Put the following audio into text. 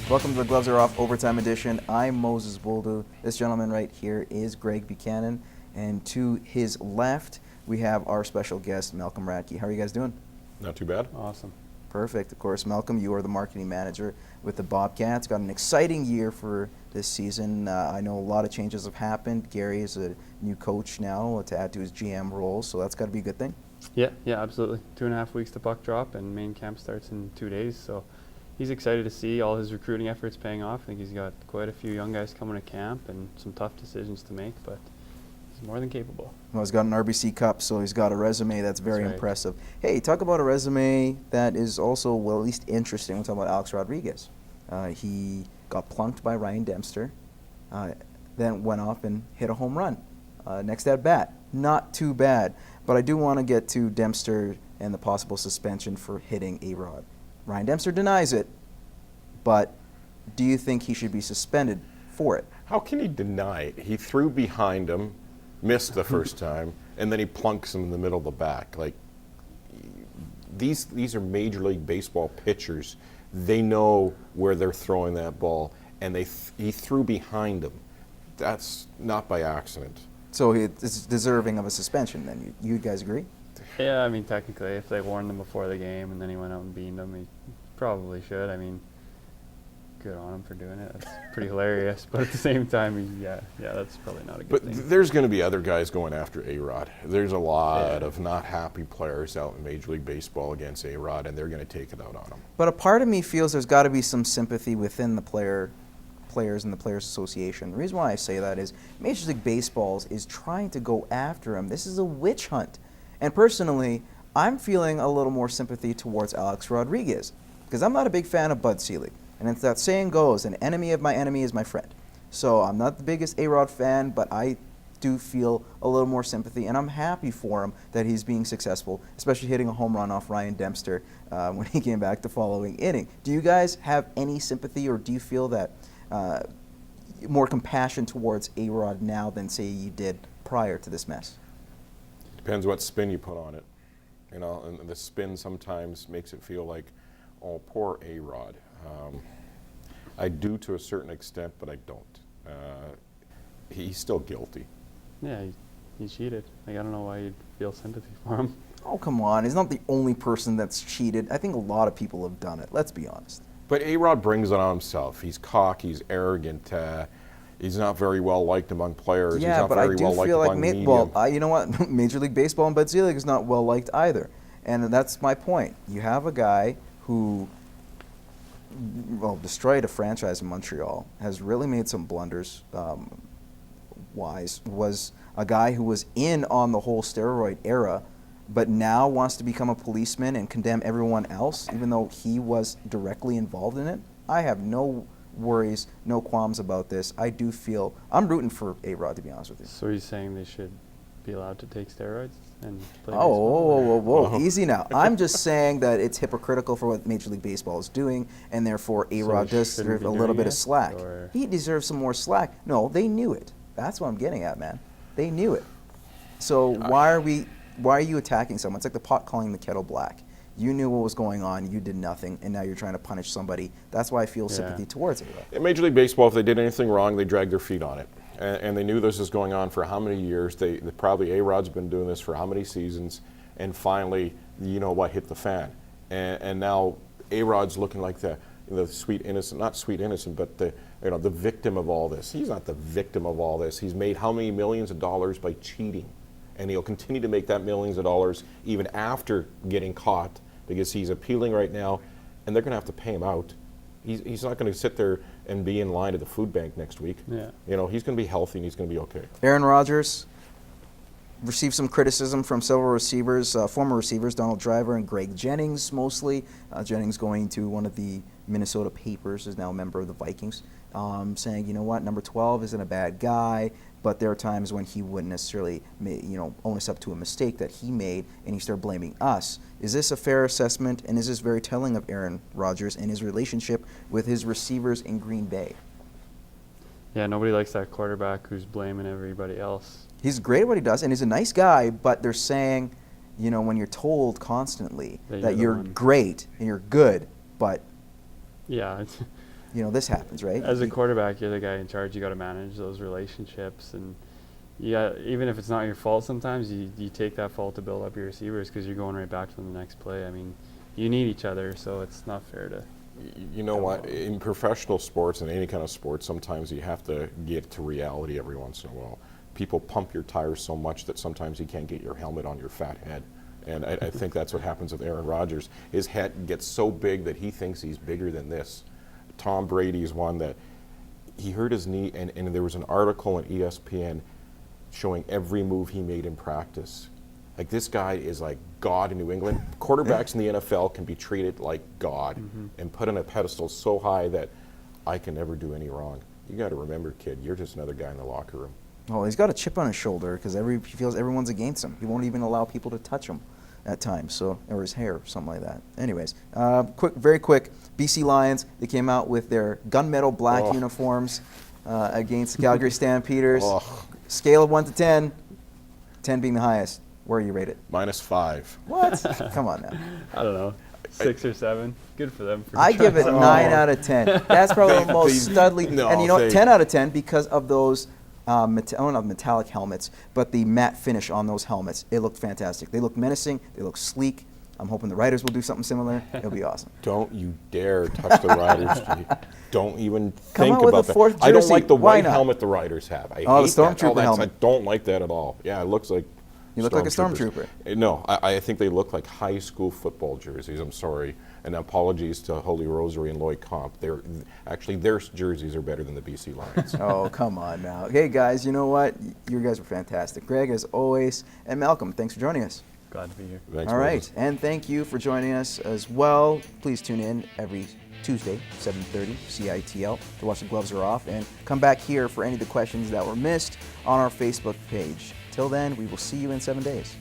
Welcome to the Gloves Are Off Overtime Edition. I'm Moses Boldu. This gentleman right here is Greg Buchanan. And to his left, we have our special guest, Malcolm Radke. How are you guys doing? Not too bad. Awesome. Perfect. Of course, Malcolm, you are the marketing manager with the Bobcats. Got an exciting year for this season. I know a lot of changes have happened. Gary is a new coach now to add to his GM role, so that's got to be a good thing. Yeah, absolutely. 2.5 weeks to puck drop, and main camp starts in 2 days. So he's excited to see all his recruiting efforts paying off. I think he's got quite a few young guys coming to camp and some tough decisions to make, but he's more than capable. Well, he's got an RBC Cup, so he's got a resume that's very That's right. impressive. Hey, talk about a resume that is also, well, at least interesting. We'll talk about Alex Rodriguez. He got plunked by Ryan Dempster, then went off and hit a home run. Next at bat, not too bad. But I do want to get to Dempster and the possible suspension for hitting A-Rod. Ryan Dempster denies it, but do you think he should be suspended for it? How can he deny it? He threw behind him, missed the first time, and then he plunks him in the middle of the back. Like, these are Major League Baseball pitchers. They know where they're throwing that ball, and he threw behind him. That's not by accident. So it's deserving of a suspension then. You guys agree? Yeah, I mean, technically, if they warned him before the game and then he went out and beamed him, he probably should. I mean, good on him for doing it. That's pretty hilarious. But at the same time, that's probably not a good thing. But there's going to be other guys going after A-Rod. There's a lot of not happy players out in Major League Baseball against A-Rod, and they're going to take it out on him. But a part of me feels there's got to be some sympathy within the players and the Players Association. The reason why I say that is Major League Baseball is trying to go after him. This is a witch hunt. And personally, I'm feeling a little more sympathy towards Alex Rodriguez because I'm not a big fan of Bud Selig. And it's that saying goes, an enemy of my enemy is my friend. So I'm not the biggest A-Rod fan, but I do feel a little more sympathy, and I'm happy for him that he's being successful, especially hitting a home run off Ryan Dempster when he came back the following inning. Do you guys have any sympathy, or do you feel that more compassion towards A-Rod now than, say, you did prior to this mess? Depends what spin you put on it. You know, and the spin sometimes makes it feel like, oh, poor A-Rod. I do to a certain extent, but I don't. He's still guilty. Yeah, he cheated. Like, I don't know why you'd feel sympathy for him. Oh, come on. He's not the only person that's cheated. I think a lot of people have done it. Let's be honest. But A-Rod brings it on himself. He's cocky, he's arrogant. He's not very well liked among players. Yeah, he's not but very I do well liked feel like, among media. well, you know what? Major League Baseball and Bud Selig is not well liked either. And that's my point. You have a guy who, well, destroyed a franchise in Montreal, has really made some blunders, was a guy who was in on the whole steroid era, but now wants to become a policeman and condemn everyone else, even though he was directly involved in it. I have no worries, no qualms about this. I do feel, I'm rooting for A-Rod, to be honest with you. So he's saying they should be allowed to take steroids and play Oh, baseball? whoa, easy now. I'm just saying that it's hypocritical for what Major League Baseball is doing, and therefore A-Rod he does shouldn't deserve be a little doing bit of it, slack. or- He deserves some more slack. No, they knew it. That's what I'm getting at, man. They knew it. So why are you attacking someone? It's like the pot calling the kettle black. You knew what was going on, you did nothing, and now you're trying to punish somebody. That's why I feel sympathy towards A-Rod. In Major League Baseball, if they did anything wrong, they dragged their feet on it. And they knew this was going on for how many years. They probably A-Rod's been doing this for how many seasons, and finally, you know what, hit the fan. And now A-Rod's looking like the sweet innocent, not sweet innocent, but the victim of all this. He's not the victim of all this. He's made how many millions of dollars by cheating? And he'll continue to make that millions of dollars even after getting caught, because he's appealing right now, and they're going to have to pay him out. He's not going to sit there and be in line at the food bank next week. Yeah. You know, he's going to be healthy and he's going to be okay. Aaron Rodgers received some criticism from several receivers, former receivers, Donald Driver and Greg Jennings mostly. Jennings going to one of the Minnesota papers, is now a member of the Vikings, saying, you know what, number 12 isn't a bad guy, but there are times when he wouldn't necessarily own us up to a mistake that he made, and he started blaming us. Is this a fair assessment, and is this very telling of Aaron Rodgers and his relationship with his receivers in Green Bay? Yeah, nobody likes that quarterback who's blaming everybody else. He's great at what he does, and he's a nice guy, but they're saying, when you're told constantly that you're great and you're good, but Yeah, this happens, right? As a quarterback, you're the guy in charge. You got to manage those relationships, and even if it's not your fault, sometimes you take that fault to build up your receivers because you're going right back to them the next play. I mean, you need each other, so it's not fair to. You know what? In professional sports and any kind of sport, sometimes you have to get to reality every once in a while. People pump your tires so much that sometimes you can't get your helmet on your fat head. And I think that's what happens with Aaron Rodgers. His head gets so big that he thinks he's bigger than this. Tom Brady is one that he hurt his knee, and there was an article on ESPN showing every move he made in practice. Like, this guy is like God in New England. Quarterbacks in the NFL can be treated like God and put on a pedestal so high that I can never do any wrong. You got to remember, kid, you're just another guy in the locker room. Oh, he's got a chip on his shoulder because he feels everyone's against him. He won't even allow people to touch him at times, or his hair, something like that. Anyways, very quick, BC Lions, they came out with their gunmetal black uniforms against the Calgary Stampeders. Scale of 1 to 10, 10 being the highest. Where you rate it? -5. What? Come on now. I don't know, 6 or 7. Good for them. I give it 9 out of 10. That's probably the most studly. No, and 10 out of 10 because of those metallic helmets, but the matte finish on those helmets. It looked fantastic. They look menacing. They look sleek. I'm hoping the Riders will do something similar. It'll be awesome. Don't you dare touch the Riders. Don't even Come think out with about a that. fourth I don't jersey. like the Why white not? helmet the Riders have. I Oh, hate the that. Stormtrooper helmet. I don't like that at all. Yeah, it looks like You look like a stormtroopers. stormtrooper. No, I think they look like high school football jerseys. I'm sorry. And apologies to Holy Rosary and Lloyd Comp. Their jerseys are better than the BC Lions. Oh, come on now. Hey, guys, you know what? You guys were fantastic. Greg, as always, and Malcolm, thanks for joining us. Glad to be here. Thanks, All right, Moses. and thank you for joining us as well. Please tune in every Tuesday, 7:30, CITL, to watch The Gloves Are Off, and come back here for any of the questions that were missed on our Facebook page. Till then, we will see you in 7 days.